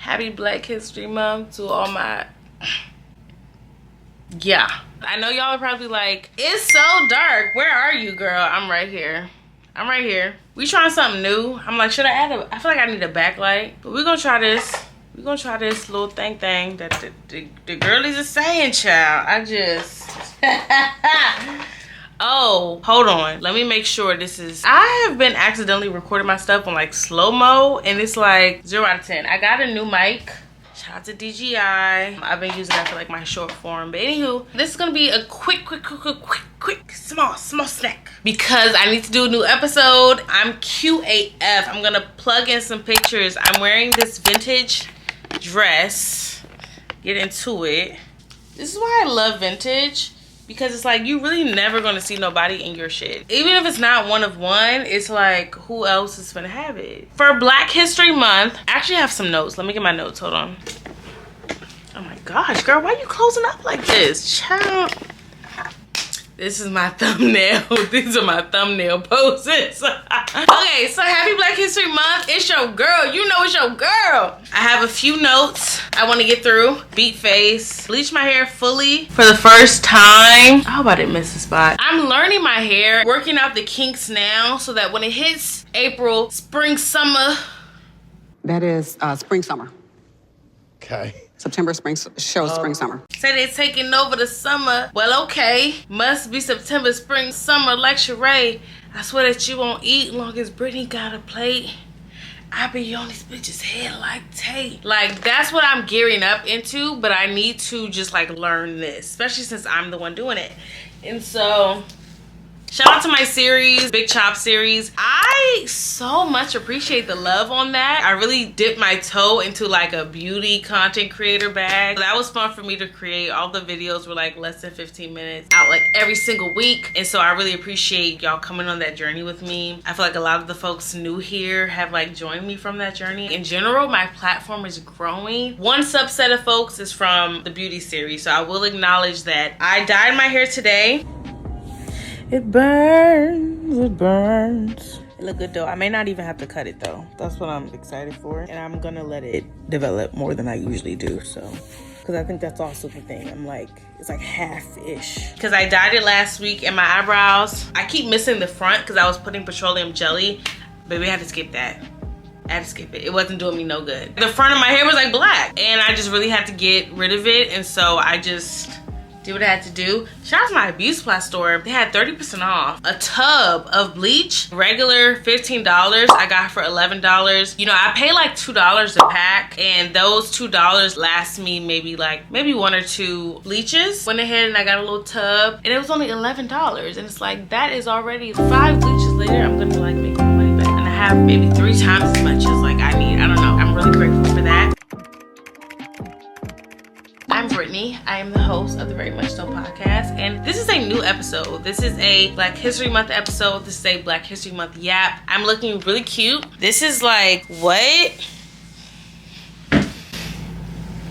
Happy Black History Month to all my... Yeah. I know y'all are probably like, it's so dark. Where are you, girl? I'm right here. I'm right here. We trying something new. I'm like, should I add a... I feel like I need a backlight. But we're gonna try this. We're gonna try this little thing that the girlies are saying, child. I just... Oh, hold on. Let me make sure this is... I have been accidentally recording my stuff on like slow-mo and it's like 0 out of 10. I got a new mic. Shout out to DJI. I've been using that for like my short form. But anywho, this is gonna be a quick, small snack. Because I need to do a new episode. I'm cute AF. I'm gonna plug in some pictures. I'm wearing this vintage dress. Get into it. This is why I love vintage. Because it's like, you really never gonna see nobody in your shit. Even if it's not one of one, it's like, who else is gonna have it? For Black History Month, I actually have some notes. Let me get my notes, hold on. Oh my gosh, girl, why are you closing up like this? Child. This is my thumbnail. These are my thumbnail poses. Okay, so happy Black History Month. It's your girl. You know it's your girl. I have a few notes I want to get through. Beat face. Bleach my hair fully for the first time. I hope I didn't miss a spot. I'm learning my hair, working out the kinks now so that when it hits April, spring, summer. That is spring, summer. Okay. September, spring, shows spring, summer. Say they taking over the summer. Well, okay. Must be September, spring, summer, like Sheree. I swear that you won't eat long as Brittany got a plate. I be on this bitch's head like Tate. Like, that's what I'm gearing up into, but I need to just like learn this, especially since I'm the one doing it. And so, shout out to my series, Big Chop series. I so much appreciate the love on that. I really dipped my toe into like a beauty content creator bag. That was fun for me to create. All the videos were like less than 15 minutes out like every single week. And so I really appreciate y'all coming on that journey with me. I feel like a lot of the folks new here have like joined me from that journey. In general, my platform is growing. One subset of folks is from the beauty series. So I will acknowledge that. I dyed my hair today. It burns, it burns. It look good though. I may not even have to cut it though. That's what I'm excited for. And I'm gonna let it develop more than I usually do, so. Cause I think that's also the thing. I'm like, it's like half-ish. Cause I dyed it last week and my eyebrows, I keep missing the front cause I was putting petroleum jelly, but we had to skip that. I had to skip it. It wasn't doing me no good. The front of my hair was like black and I just really had to get rid of it. And so I just did what I had to do. Shout out to my Beauty Supply store. They had 30% off. A tub of bleach, regular $15. I got for $11. You know, I pay like $2 a pack and those $2 last me maybe 1 or 2 bleaches. Went ahead and I got a little tub and it was only $11. And it's like, that is already 5 bleaches later. I'm gonna like make my money back. And I have maybe 3 times as much as like I need. I don't know. I'm really grateful for that. I'm Brittany. I am the host of the Very Much So podcast, and this is a new episode. This is a Black History Month episode. This is a Black History Month yap. I'm looking really cute. This is like, what?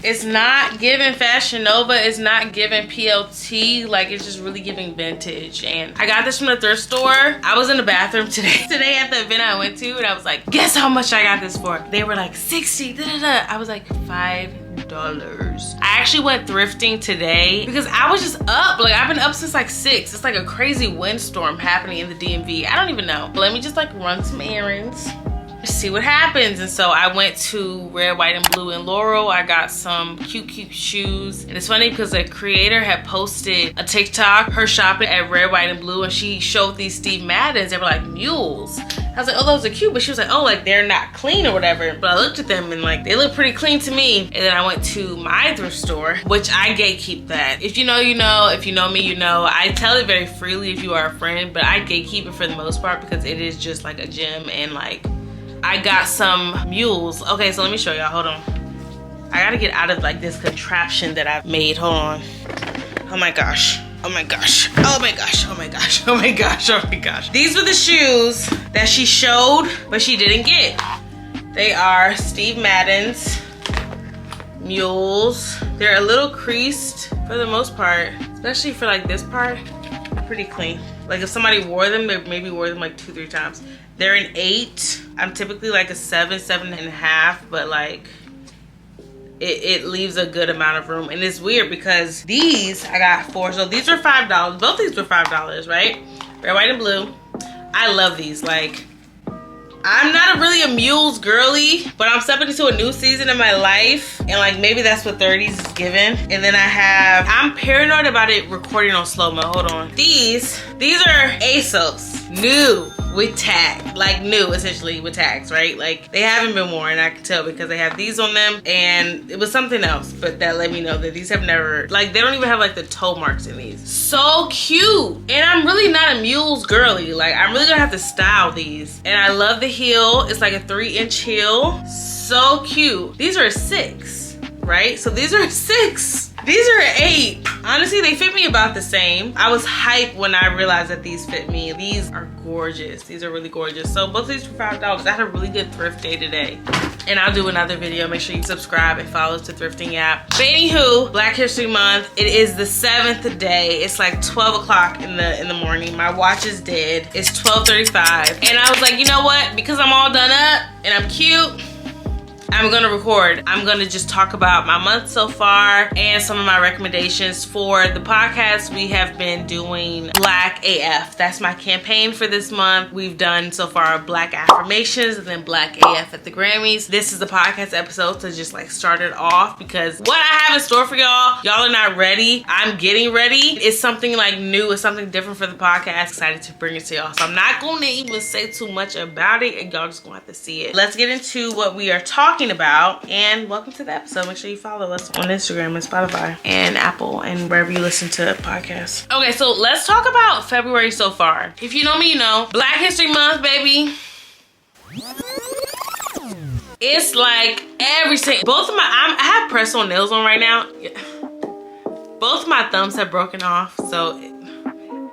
It's not giving Fashion Nova. It's not giving PLT. Like, it's just really giving vintage. And I got this from the thrift store. I was in the bathroom today at the event I went to, and I was like, guess how much I got this for? They were like, 60, da-da-da. I was like, $5. I actually went thrifting today because I was just up. Like, I've been up since like 6. It's like a crazy windstorm happening in the DMV. I don't even know. Let me just like run some errands, see what happens. And so I went to Red, White, and Blue in Laurel. I got some cute shoes. And it's funny because the creator had posted a TikTok, her shopping at Red, White, and Blue, and she showed these Steve Maddens. They were like mules. I was like, oh, those are cute. But she was like, oh, like they're not clean or whatever. But I looked at them and like, they look pretty clean to me. And then I went to my thrift store, which I gatekeep that. If you know, you know. If you know me, you know. I tell it very freely if you are a friend, but I gatekeep it for the most part because it is just like a gym. And like, I got some mules. Okay, so let me show y'all, hold on. I gotta get out of like this contraption that I've made, hold on. Oh my gosh. Oh my gosh. Oh my gosh. Oh my gosh. Oh my gosh. Oh my gosh. These were the shoes that she showed, but she didn't get. They are Steve Madden's mules. They're a little creased for the most part, especially for like this part. Pretty clean. Like if somebody wore them, they maybe wore them like 2-3 times. They're an 8. I'm typically like a 7, 7.5, but like it leaves a good amount of room. And it's weird because these I got 4, so these were $5. Both these were $5, right? Red, white, and blue. I love these. Like, I'm not really a mules girly, but I'm stepping into a new season in my life, and like maybe that's what 30s is given. And then I'm paranoid about it recording on slow-mo. Hold on. These are ASOS, new with tag, like new essentially with tags, right? Like they haven't been worn, I can tell because they have these on them, and it was something else, but that let me know that these have never, like they don't even have like the toe marks in these. So cute. And I'm really not a mules girly. Like I'm really gonna have to style these. And I love the heel. It's like a 3-inch heel. So cute. These are a 6, right? So these are a 6. These are an 8. Honestly, they fit me about the same. I was hyped when I realized that these fit me. These are gorgeous. These are really gorgeous. So both of these for $5. I had a really good thrift day today. And I'll do another video. Make sure you subscribe and follow the thrifting app. But anywho, Black History Month. It is the 7th day. It's like 12 o'clock in the morning. My watch is dead. It's 12:35. And I was like, you know what? Because I'm all done up and I'm cute, I'm gonna record. I'm gonna just talk about my month so far and some of my recommendations for the podcast. We have been doing Black AF. That's my campaign for this month. We've done so far Black affirmations and then Black AF at the Grammys. This is the podcast episode to just like start it off because what I have in store for y'all are not ready. I'm getting ready. It's something like new. It's something different for the podcast. Excited to bring it to y'all. So I'm not gonna even say too much about it and y'all just gonna have to see it. Let's get into what we are talking about, and welcome to the episode. Make sure you follow us on Instagram and Spotify and Apple and wherever you listen to podcasts. Okay, so let's talk about February so far. If you know me, you know Black History Month, baby. It's like every single, both of my, I have press-on nails on right now. Both of my thumbs have broken off, so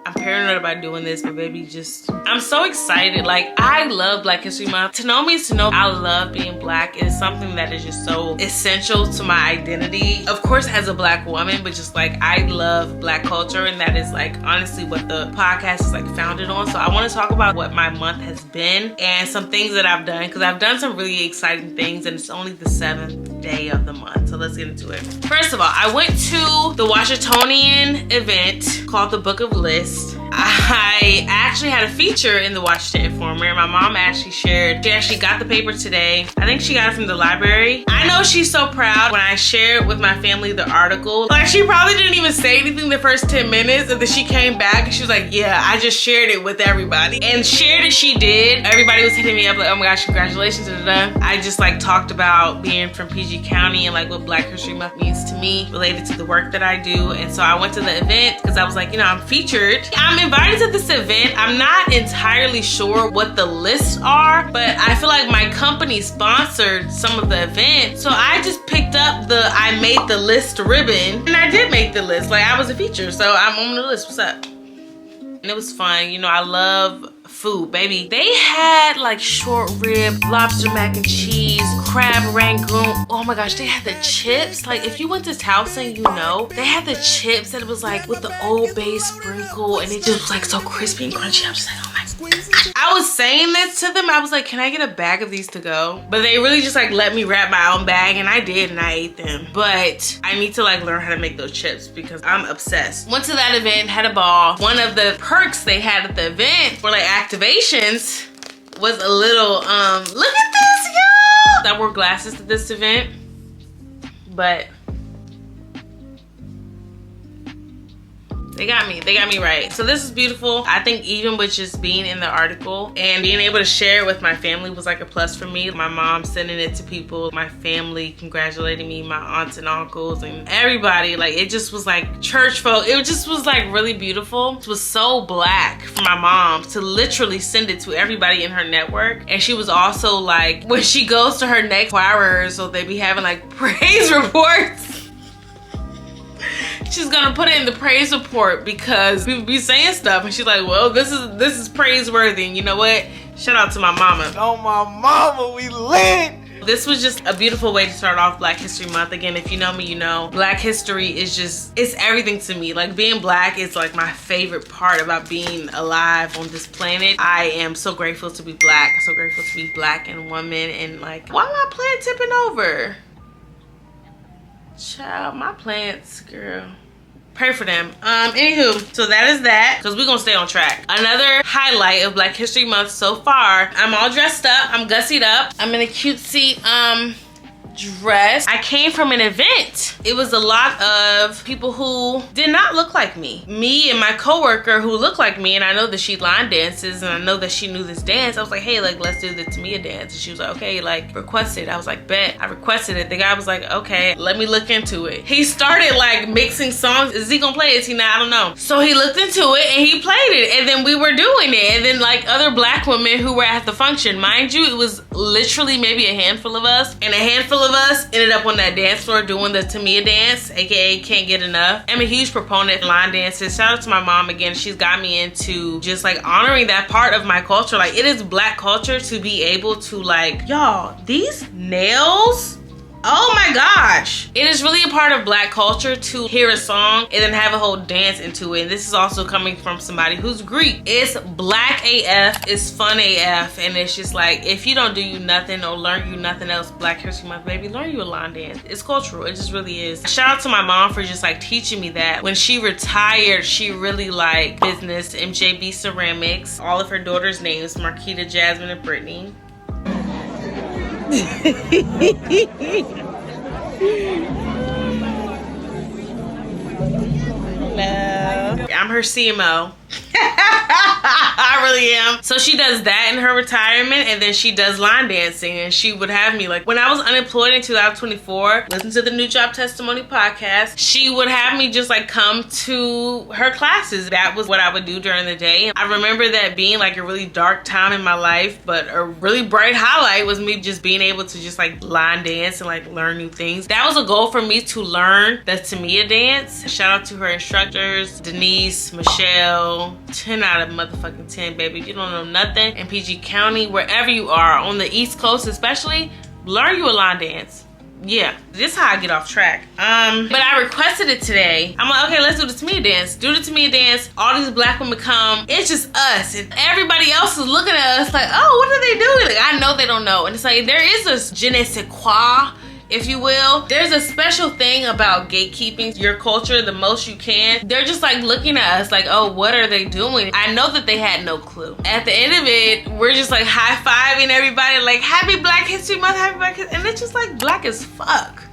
I'm paranoid about doing this, but baby, just, I'm so excited. Like, I love Black History Month. To know me is to know I love being Black. It is something that is just so essential to my identity. Of course, as a Black woman, but just like, I love Black culture, and that is like, honestly, what the podcast is like founded on. So I want to talk about what my month has been and some things that I've done, because I've done some really exciting things, and it's only the 7th day of the month. So let's get into it. First of all, I went to the Washingtonian event called the Book of Lists. I actually had a feature in the Washington Informer. My mom actually shared, she actually got the paper today. I think she got it from the library. I know she's so proud when I shared with my family the article. Like, she probably didn't even say anything the first 10 minutes, and then she came back and she was like, yeah, I just shared it with everybody. And shared it she did. Everybody was hitting me up like, oh my gosh, congratulations. I just like talked about being from PG County and like what Black History Month means to me related to the work that I do. And so I went to the event because I was like, you know, I'm featured. I'm invited to this event. I'm not entirely sure what the lists are, but I feel like my company sponsored some of the event. So I just picked up the I made the list ribbon, and I did make the list. Like, I was a feature, so I'm on the list. What's up? And it was fun. You know, I love food, baby. They had like short rib, lobster mac and cheese, crab rangoon. Oh my gosh, they had the chips. Like, if you went to Towson, you know, they had the chips that it was like with the Old Bay sprinkle, and it just was like so crispy and crunchy. I was just like, oh my gosh. I was saying this to them. I was like, can I get a bag of these to go? But they really just like let me wrap my own bag, and I did, and I ate them. But I need to like learn how to make those chips because I'm obsessed. Went to that event, had a ball. One of the perks they had at the event were like activations was a little, look at this, y'all! I wore glasses to this event, but they got me right. So this is beautiful. I think even with just being in the article and being able to share it with my family was like a plus for me. My mom sending it to people, my family congratulating me, my aunts and uncles and everybody. Like, it just was like church folk. It just was like really beautiful. It was so Black for my mom to literally send it to everybody in her network. And she was also like, when she goes to her next choir, so they be having like praise reports. She's gonna put it in the praise report because people be saying stuff, and she's like, well, this is praiseworthy. And you know what? Shout out to my mama. Oh, my mama, we lit. This was just a beautiful way to start off Black History Month. Again, if you know me, you know Black history is just, it's everything to me. Like, being Black is like my favorite part about being alive on this planet. I am so grateful to be Black, so grateful to be Black and woman. And like, why am my plant tipping over? Child, my plants, girl. Pray for them. Anywho, so that is that, because we're gonna stay on track. Another highlight of Black History Month so far, I'm all dressed up, I'm gussied up, I'm in a cutesy dress. I came from an event. It was a lot of people who did not look like me. Me and my coworker who looked like me, and I know that she line dances, and I know that she knew this dance. I was like, hey, like, let's do the Tamia dance. And she was like, okay, like, request it. I was like, bet. I requested it. The guy was like, okay, let me look into it. He started like mixing songs. Is he gonna play it? Is he not? I don't know. So he looked into it and he played it, and then we were doing it. And then like other Black women who were at the function, mind you, it was literally maybe a handful of us, and a handful of us ended up on that dance floor doing the Tamia dance, aka Can't Get Enough. I'm a huge proponent of line dances. Shout out to my mom again. She's got me into just like honoring that part of my culture. Like, it is Black culture to be able to like, y'all, these nails, oh my gosh. It is really a part of Black culture to hear a song and then have a whole dance into it. And this is also coming from somebody who's Greek. It's Black AF, it's fun AF, and it's just like, if you don't do you nothing or learn you nothing else Black History Month, baby, learn you a line dance. It's cultural, it just really is. Shout out to my mom for just like teaching me that. When she retired, she really like business, MJB Ceramics, all of her daughters' names, Marquita, Jasmine, and Brittany. Hello. I'm her CMO. I really am. So she does that in her retirement, and then she does line dancing, and she would have me like, when I was unemployed in 2024, listen to the New Job Testimony podcast, she would have me just like come to her classes. That was what I would do during the day. I remember that being like a really dark time in my life, but a really bright highlight was me just being able to just like line dance and like learn new things. That was a goal for me, to learn the Tamia dance. Shout out to her instructors, Denise, Michelle. 10 out of motherfucking 10, baby. If you don't know nothing in PG County, wherever you are, on the East Coast especially, learn you a line dance. Yeah, this is how I get off track. But I requested it today. I'm like, okay, let's do the Tamia dance. Do the Tamia dance. All these Black women come. It's just us. And everybody else is looking at us like, oh, what are they doing? Like, I know they don't know. And it's like, there is this je ne sais quoi, if you will. There's a special thing about gatekeeping your culture the most you can. They're just like looking at us like, oh, what are they doing? I know that they had no clue. At the end of it, we're just like high-fiving everybody like, happy Black History Month, happy Black History. And it's just like Black as fuck.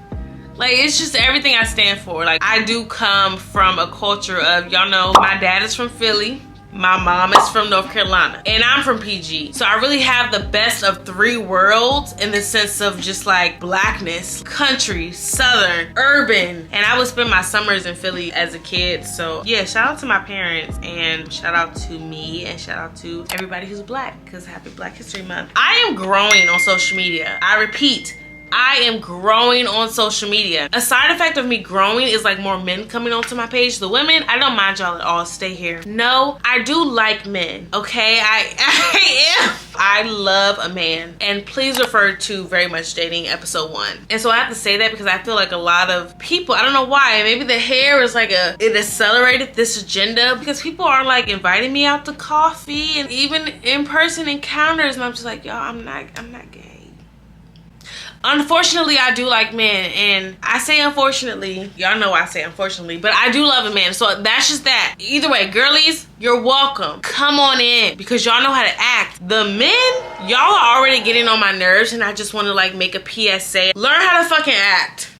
Like, it's just everything I stand for. Like, I do come from a culture of, y'all know, my dad is from Philly. My mom is from North Carolina, and I'm from PG. So I really have the best of three worlds in the sense of just like Blackness, country, southern, urban. And I would spend my summers in Philly as a kid. So yeah, shout out to my parents, and shout out to me, and shout out to everybody who's Black, because happy Black History Month. I am growing on social media. I repeat, I am growing on social media. A side effect of me growing is like more men coming onto my page. The women, I don't mind y'all at all, stay here. No, I do like men, okay? I love a man. And please refer to Very Much Dating episode 1. And so I have to say that because I feel like a lot of people, I don't know why, maybe the hair is like it accelerated this agenda, because people are like inviting me out to coffee and even in-person encounters, and I'm just like, y'all, I'm not gay. Unfortunately, I do like men, and I say unfortunately, y'all know I say unfortunately, but I do love a man, so that's just that. Either way, girlies, you're welcome. Come on in, because y'all know how to act. The men, y'all are already getting on my nerves, and I just want to like make a PSA. Learn how to fucking act.